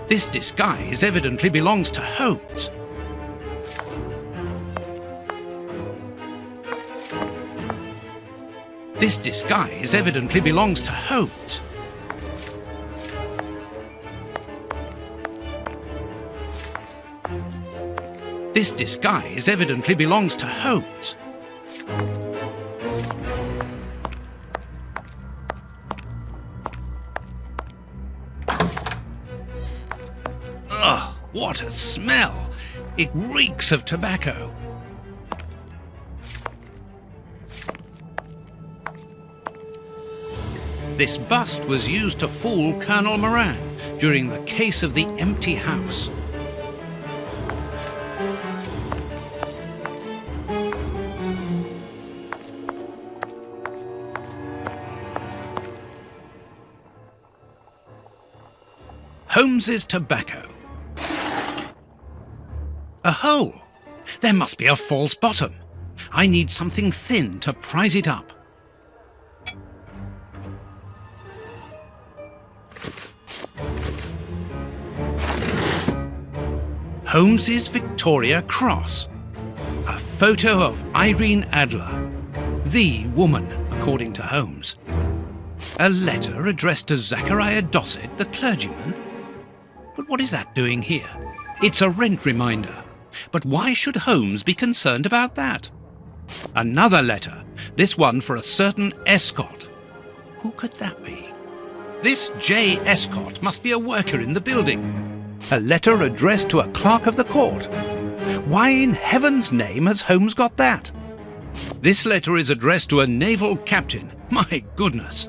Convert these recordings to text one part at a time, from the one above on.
This disguise evidently belongs to Holmes. This disguise evidently belongs to Holmes. This disguise evidently belongs to Holmes. Ugh, what a smell! It reeks of tobacco. This bust was used to fool Colonel Moran during the case of the empty house. Holmes's tobacco. A hole. There must be a false bottom. I need something thin to prise it up. Holmes's Victoria Cross. A photo of Irene Adler, the woman, according to Holmes. A letter addressed to Zachariah Dossett, the clergyman. But what is that doing here? It's a rent reminder. But why should Holmes be concerned about that? Another letter, this one for a certain Escott. Who could that be? This J. Escott must be a worker in the building. A letter addressed to a clerk of the court. Why in heaven's name has Holmes got that? This letter is addressed to a naval captain. My goodness.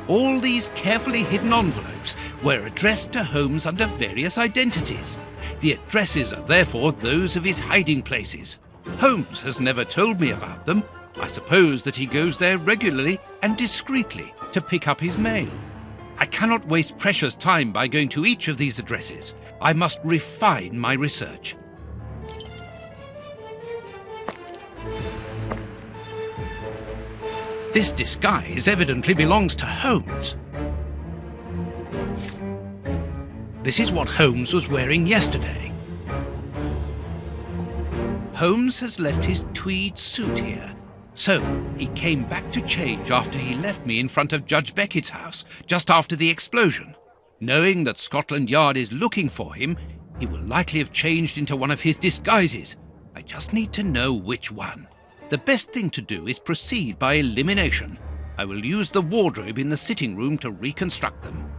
All these carefully hidden envelopes were addressed to Holmes under various identities. The addresses are therefore those of his hiding places. Holmes has never told me about them. I suppose that he goes there regularly and discreetly to pick up his mail. I cannot waste precious time by going to each of these addresses. I must refine my research. This disguise evidently belongs to Holmes. This is what Holmes was wearing yesterday. Holmes has left his tweed suit here. So, he came back to change after he left me in front of Judge Beckett's house, just after the explosion. Knowing that Scotland Yard is looking for him, he will likely have changed into one of his disguises. I just need to know which one. The best thing to do is proceed by elimination. I will use the wardrobe in the sitting room to reconstruct them.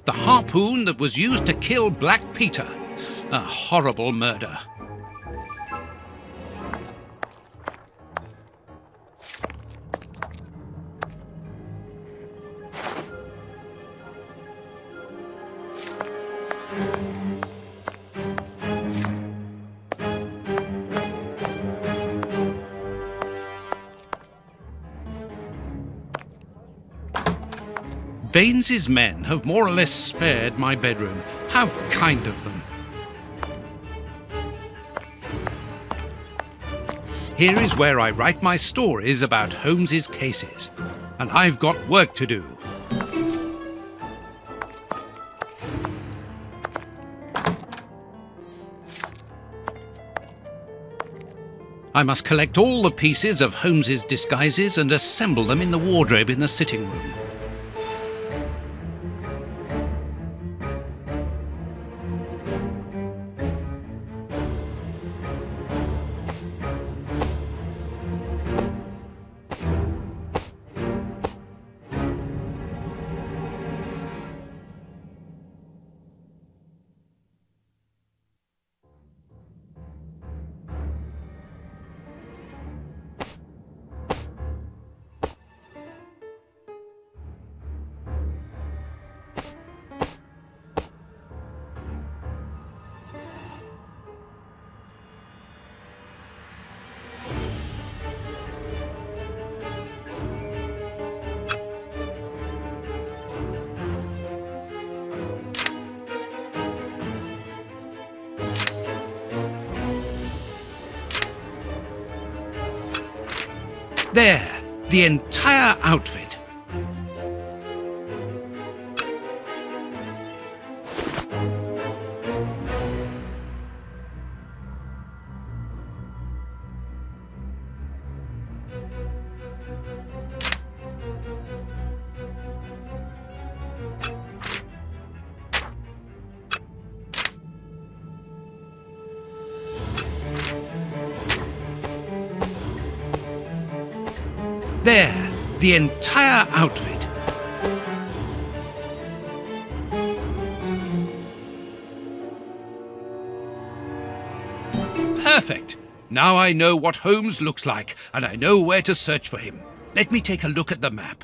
The harpoon that was used to kill Black Peter. A horrible murder. Baines's men have more or less spared my bedroom. How kind of them. Here is where I write my stories about Holmes's cases. And I've got work to do. I must collect all the pieces of Holmes's disguises and assemble them in the wardrobe in the sitting room. There, the entire outfit. There, the entire outfit. Perfect. Now I know what Holmes looks like, and I know where to search for him. Let me take a look at the map.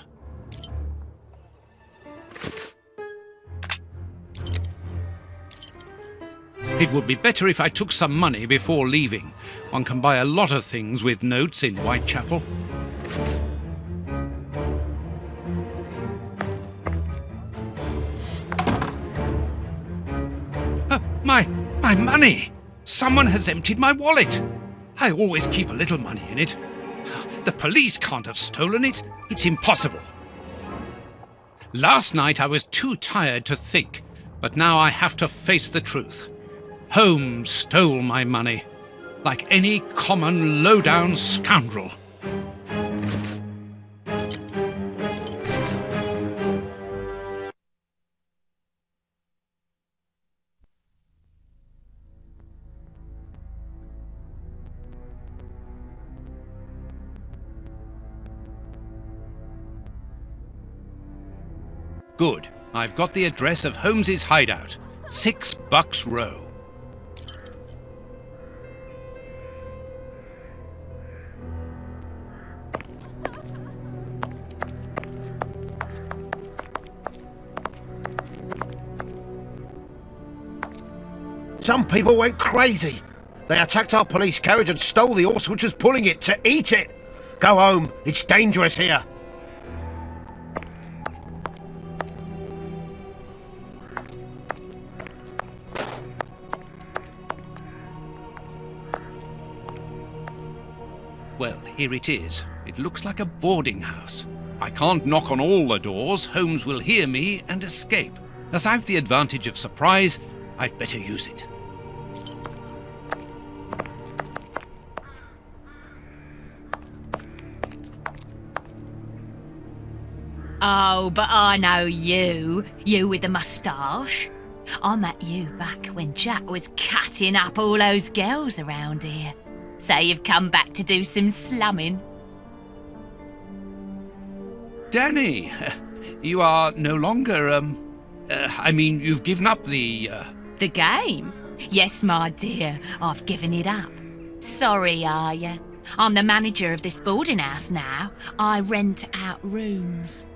It would be better if I took some money before leaving. One can buy a lot of things with notes in Whitechapel. My money! Someone has emptied my wallet. I always keep a little money in it. The police can't have stolen it. It's impossible. Last night I was too tired to think, but now I have to face the truth. Holmes stole my money, like any common low-down scoundrel. Good. I've got the address of Holmes's hideout. 6 Bucks Row. Some people went crazy. They attacked our police carriage and stole the horse which was pulling it to eat it. Go home. It's dangerous here. Well, here it is. It looks like a boarding house. I can't knock on all the doors. Holmes will hear me and escape. As I've the advantage of surprise, I'd better use it. Oh, but I know you. You with the moustache. I met you back when Jack was cutting up all those girls around here. So you've come back to do some slumming. Danny, you are no longer, you've given up the... The game? Yes, my dear, I've given it up. Sorry, are you? I'm the manager of this boarding house now. I rent out rooms.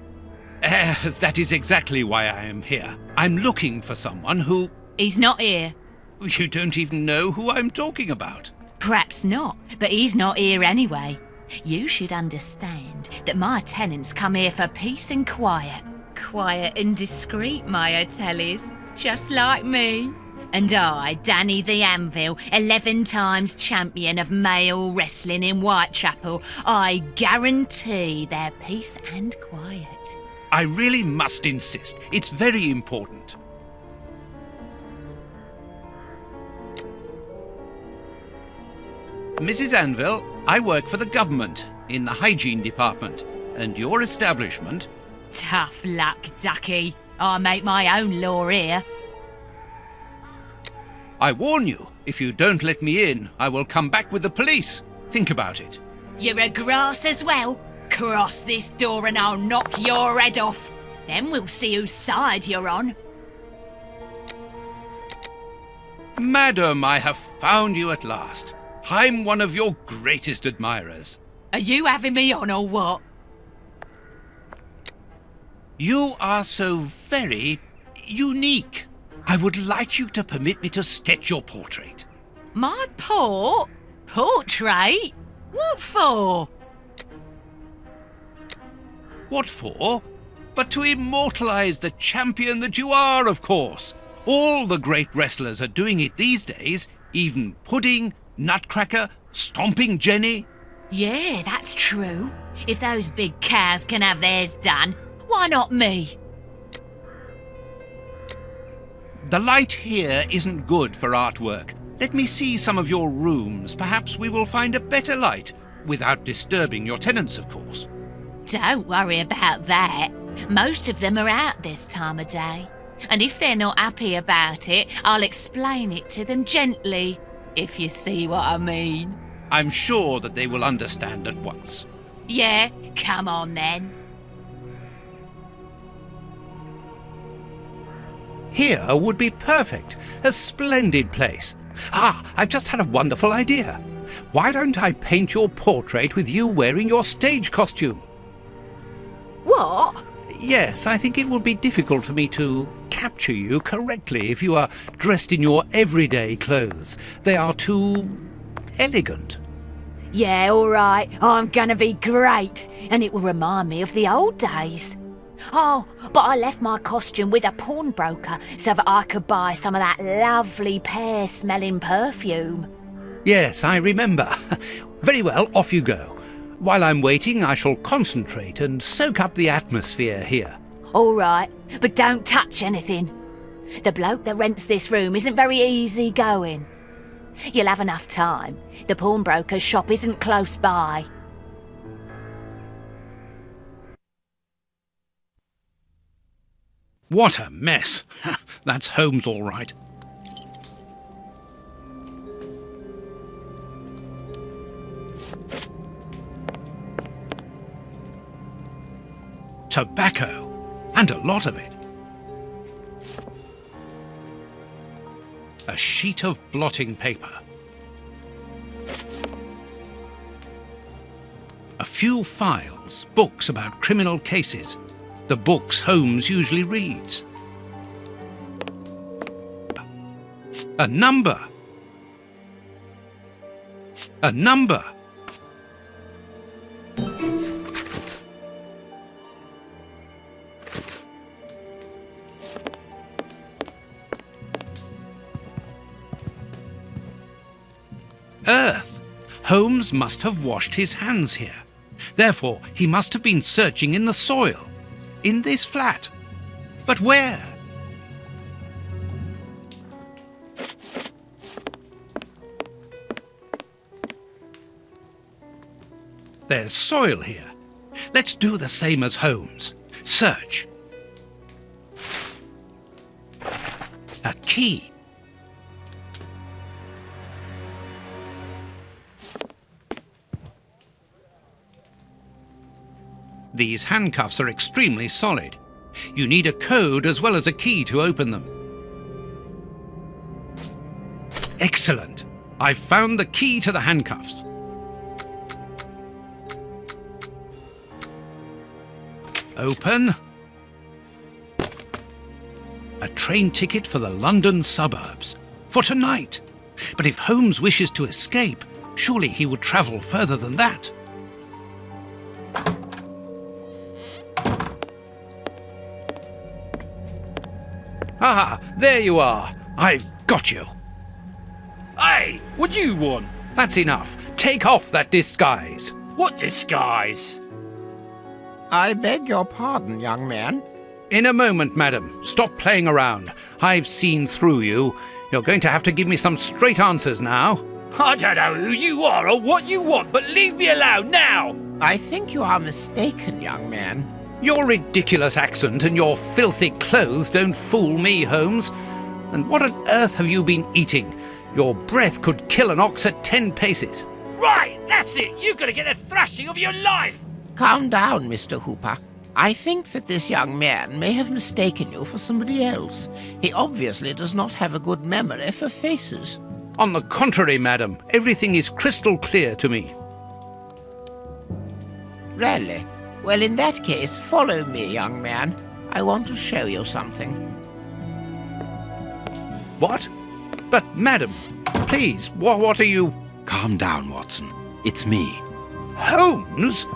That is exactly why I am here. I'm looking for someone who... He's not here. You don't even know who I'm talking about. Perhaps not, but he's not here anyway. You should understand that my tenants come here for peace and quiet. quiet and discreet, my tell is, just like me. And I, Danny the Anvil, 11 times champion of male wrestling in Whitechapel, I guarantee their peace and quiet. I really must insist. It's very important. Mrs. Anvil, I work for the government in the hygiene department, and your establishment... Tough luck, ducky. I make my own law here. I warn you, if you don't let me in, I will come back with the police. Think about it. You're a grass as well. Cross this door and I'll knock your head off. Then we'll see whose side you're on. Madam, I have found you at last. I'm one of your greatest admirers. Are you having me on or what? You are so very unique. I would like you to permit me to sketch your portrait. My portrait? What for? What for? But to immortalize the champion that you are, of course. All the great wrestlers are doing it these days, even Pudding, Nutcracker, Stomping Jenny. Yeah, that's true. If those big cows can have theirs done, why not me? The light here isn't good for artwork. Let me see some of your rooms. Perhaps we will find a better light, without disturbing your tenants, of course. Don't worry about that. Most of them are out this time of day. And if they're not happy about it, I'll explain it to them gently, if you see what I mean. I'm sure that they will understand at once. Yeah, come on then. Here would be perfect. A splendid place. I've just had a wonderful idea. Why don't I paint your portrait with you wearing your stage costume? What? Yes, I think it would be difficult for me to capture you correctly if you are dressed in your everyday clothes. They are too elegant. Yeah, all right. I'm gonna be great. And it will remind me of the old days. Oh, but I left my costume with a pawnbroker so that I could buy some of that lovely pear-smelling perfume. Yes, I remember. Very well, off you go. While I'm waiting, I shall concentrate and soak up the atmosphere here. All right, but don't touch anything. The bloke that rents this room isn't very easy going. You'll have enough time. The pawnbroker's shop isn't close by. What a mess. That's Holmes all right. Tobacco, and a lot of it. A sheet of blotting paper. A few files, books about criminal cases. The books Holmes usually reads. A number. A number. Earth. Holmes must have washed his hands here. Therefore, he must have been searching in the soil. In this flat. But where? There's soil here. Let's do the same as Holmes. Search. A key. These handcuffs are extremely solid. You need a code as well as a key to open them. Excellent. I've found the key to the handcuffs. Open. A train ticket for the London suburbs. For tonight. But if Holmes wishes to escape, surely he would travel further than that. Ah, there you are. I've got you. Hey, what do you want? That's enough. Take off that disguise. What disguise? I beg your pardon, young man. In a moment, madam. Stop playing around. I've seen through you. You're going to have to give me some straight answers now. I don't know who you are or what you want, but leave me alone now! I think you are mistaken, young man. Your ridiculous accent and your filthy clothes don't fool me, Holmes. And what on earth have you been eating? Your breath could kill an ox at 10 paces. Right, that's it! You're gonna get the thrashing of your life! Calm down, Mr. Hooper. I think that this young man may have mistaken you for somebody else. He obviously does not have a good memory for faces. On the contrary, madam, everything is crystal clear to me. Really? Well, in that case, follow me, young man. I want to show you something. What? But, madam, please, what are you... Calm down, Watson. It's me. Holmes?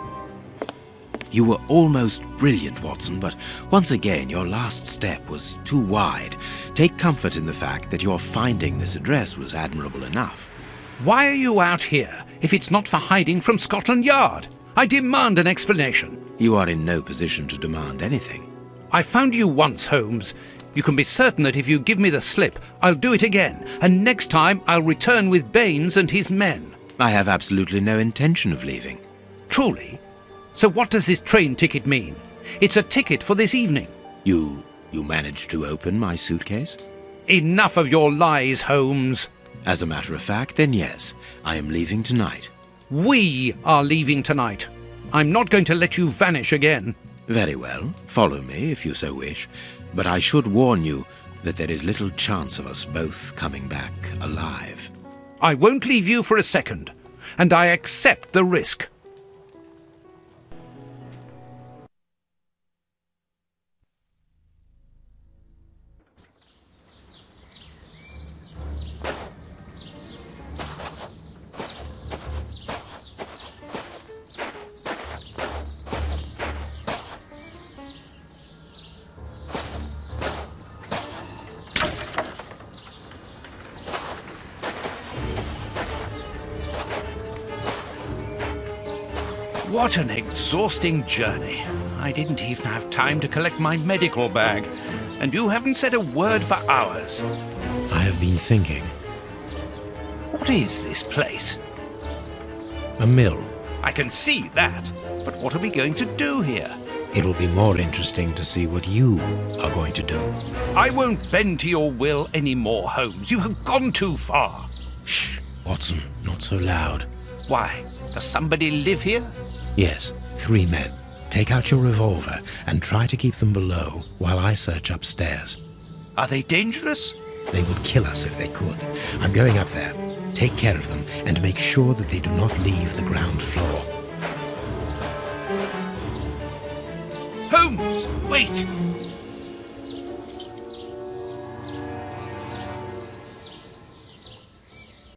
You were almost brilliant, Watson, but once again your last step was too wide. Take comfort in the fact that your finding this address was admirable enough. Why are you out here if it's not for hiding from Scotland Yard? I demand an explanation. You are in no position to demand anything. I found you once, Holmes. You can be certain that if you give me the slip, I'll do it again, and next time I'll return with Baines and his men. I have absolutely no intention of leaving. Truly? So what does this train ticket mean? It's a ticket for this evening. You managed to open my suitcase? Enough of your lies, Holmes. As a matter of fact, then yes, I am leaving tonight. We are leaving tonight. I'm not going to let you vanish again. Very well, follow me if you so wish, but I should warn you that there is little chance of us both coming back alive. I won't leave you for a second, and I accept the risk. What an exhausting journey. I didn't even have time to collect my medical bag, and you haven't said a word for hours. I have been thinking. What is this place? A mill. I can see that, but what are we going to do here? It'll be more interesting to see what you are going to do. I won't bend to your will anymore, Holmes. You have gone too far. Shh, Watson, not so loud. Why? Does somebody live here? Yes, 3 men. Take out your revolver and try to keep them below while I search upstairs. Are they dangerous? They would kill us if they could. I'm going up there. Take care of them and make sure that they do not leave the ground floor. Holmes, wait!